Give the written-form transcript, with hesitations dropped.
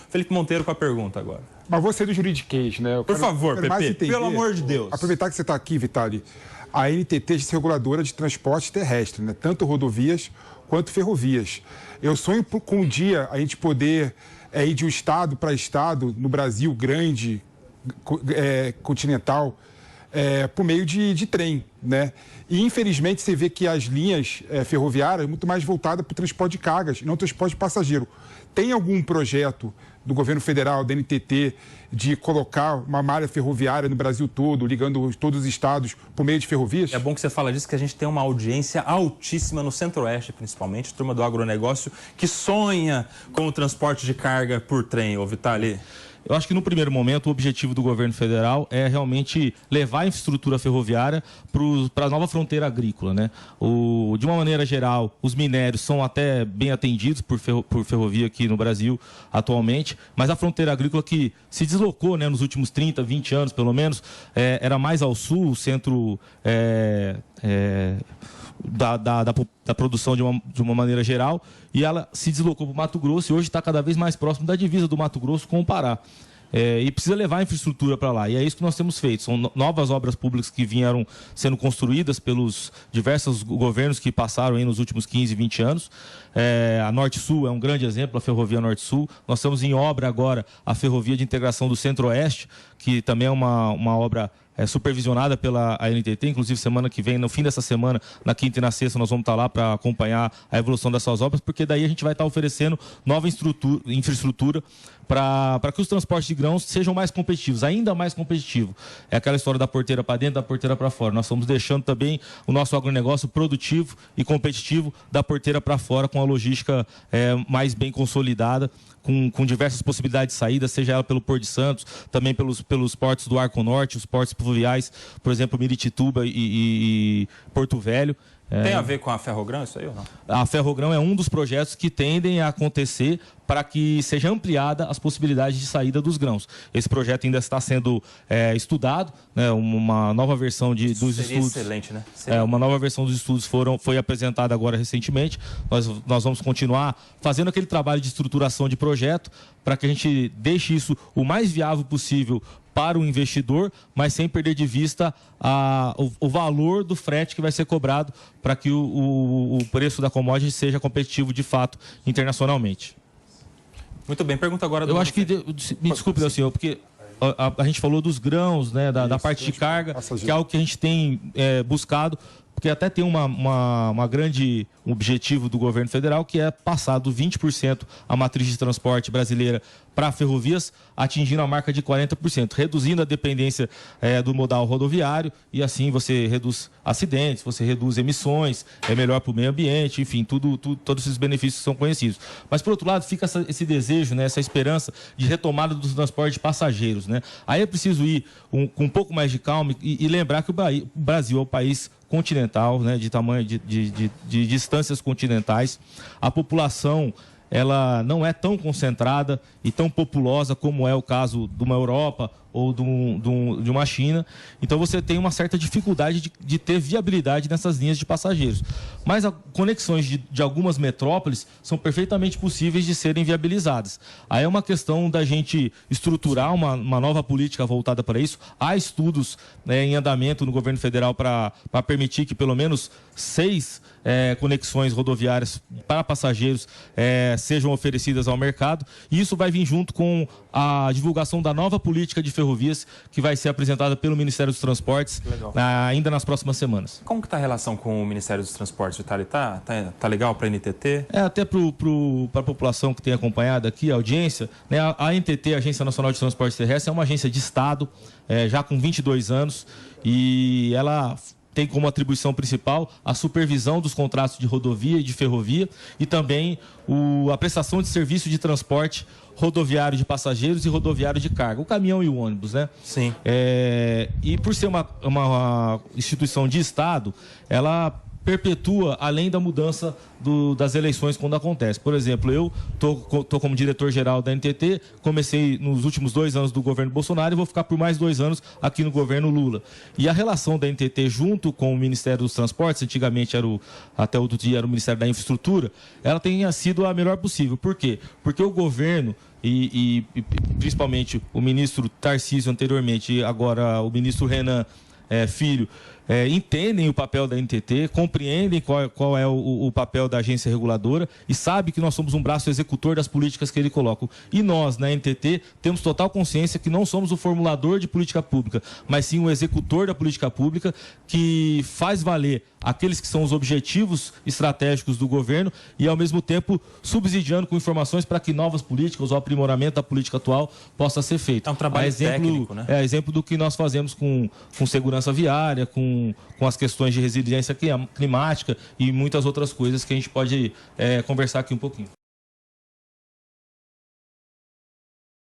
Felipe Monteiro com a pergunta agora. Mas você é do juridiquês, né? Por favor, Pepe, pelo amor de Deus. Aproveitar que você está aqui, Vitali, a NTT é reguladora de transporte terrestre, né? Tanto rodovias quanto ferrovias. Eu sonho com um dia a gente poder ir de um estado para estado no Brasil grande, continental, por meio de trem, né? E, infelizmente, você vê que as linhas ferroviárias muito mais voltadas para o transporte de cargas e não transporte de passageiro. Tem algum projeto do governo federal, da NTT, de colocar uma malha ferroviária no Brasil todo, ligando todos os estados por meio de ferrovias? É bom que você fala disso, que a gente tem uma audiência altíssima no Centro-Oeste, principalmente, turma do agronegócio, que sonha com o transporte de carga por trem, ô Vitali. Eu acho que no primeiro momento o objetivo do governo federal é realmente levar a infraestrutura ferroviária para a nova fronteira agrícola, né? De uma maneira geral, os minérios são até bem atendidos por ferrovia aqui no Brasil atualmente, mas a fronteira agrícola que se deslocou, né, nos últimos 30, 20 anos pelo menos, era mais ao sul, o centro da produção de uma maneira geral, e ela se deslocou para o Mato Grosso e hoje está cada vez mais próximo da divisa do Mato Grosso com o Pará. E precisa levar a infraestrutura para lá, e é isso que nós temos feito. São novas obras públicas que vieram sendo construídas pelos diversos governos que passaram aí nos últimos 15, 20 anos. A Norte-Sul é um grande exemplo, a Ferrovia Norte-Sul. Nós estamos em obra agora a Ferrovia de Integração do Centro-Oeste, que também é uma obra supervisionada pela NTT, inclusive semana que vem, no fim dessa semana, na quinta e na sexta, nós vamos estar lá para acompanhar a evolução dessas obras, porque daí a gente vai estar oferecendo nova infraestrutura para que os transportes de grãos sejam mais competitivos, ainda mais competitivos. É aquela história da porteira para dentro, da porteira para fora. Nós estamos deixando também o nosso agronegócio produtivo e competitivo da porteira para fora, com a logística mais bem consolidada, com diversas possibilidades de saída, seja ela pelo Porto de Santos, também pelos portos do Arco Norte, os portos fluviais, por exemplo, Miritituba e Porto Velho. Tem a ver com a Ferrogrão isso aí ou não? A Ferrogrão é um dos projetos que tendem a acontecer para que seja ampliada as possibilidades de saída dos grãos. Esse projeto ainda está sendo estudado, né? Uma nova versão dos estudos. Excelente, né? Uma nova versão dos estudos foi apresentada agora recentemente. Nós vamos continuar fazendo aquele trabalho de estruturação de projeto para que a gente deixe isso o mais viável possível para o investidor, mas sem perder de vista o valor do frete que vai ser cobrado para que o preço da commodity seja competitivo de fato internacionalmente. Muito bem, pergunta agora do... Eu acho que, me desculpe, senhor, porque a gente falou dos grãos, né, da parte de carga, que é algo que a gente tem buscado, porque até tem uma grande objetivo do governo federal, que é passar do 20% a matriz de transporte brasileira para ferrovias, atingindo a marca de 40%, reduzindo a dependência do modal rodoviário, e assim você reduz acidentes, você reduz emissões, é melhor para o meio ambiente, enfim, todos esses benefícios são conhecidos. Mas, por outro lado, fica esse desejo, né, essa esperança de retomada do transporte de passageiros, né? Aí é preciso ir com um pouco mais de calma e lembrar que o Brasil é um país continental, né, de tamanho de distâncias continentais. A população, ela não é tão concentrada e tão populosa como é o caso de uma Europa ou de uma China. Então você tem uma certa dificuldade de ter viabilidade nessas linhas de passageiros. Mas as conexões de algumas metrópoles são perfeitamente possíveis de serem viabilizadas. Aí é uma questão da gente estruturar uma nova política voltada para isso. Há estudos, né, em andamento no governo federal para permitir que pelo menos 6 conexões rodoviárias para passageiros sejam oferecidas ao mercado. E isso vai vir junto com a divulgação da nova política de ferrovias que vai ser apresentada pelo Ministério dos Transportes ainda nas próximas semanas. Como que está a relação com o Ministério dos Transportes, Vitali? Tá legal para a NTT? Até para a população que tem acompanhado aqui, a audiência, né, a NTT, a Agência Nacional de Transportes Terrestres, é uma agência de Estado, já com 22 anos, e ela tem como atribuição principal a supervisão dos contratos de rodovia e de ferrovia e também a prestação de serviço de transporte rodoviário de passageiros e rodoviário de carga, o caminhão e o ônibus, né? Sim. E por ser uma instituição de Estado, ela perpetua além da mudança das eleições quando acontece. Por exemplo, eu tô como diretor-geral da NTT, comecei nos últimos 2 anos do governo Bolsonaro e vou ficar por mais 2 anos aqui no governo Lula. E a relação da NTT junto com o Ministério dos Transportes, antigamente até outro dia era o Ministério da Infraestrutura, ela tenha sido a melhor possível. Por quê? Porque o governo e principalmente o ministro Tarcísio anteriormente e agora o ministro Renan Filho, entendem o papel da NTT, compreendem qual é o papel da agência reguladora e sabem que nós somos um braço executor das políticas que ele coloca. E nós, na NTT, temos total consciência que não somos o formulador de política pública, mas sim o executor da política pública que faz valer aqueles que são os objetivos estratégicos do governo e, ao mesmo tempo, subsidiando com informações para que novas políticas ou aprimoramento da política atual possa ser feito. É um trabalho técnico, né? Exemplo do que nós fazemos com segurança viária, com as questões de resiliência climática e muitas outras coisas que a gente pode conversar aqui um pouquinho.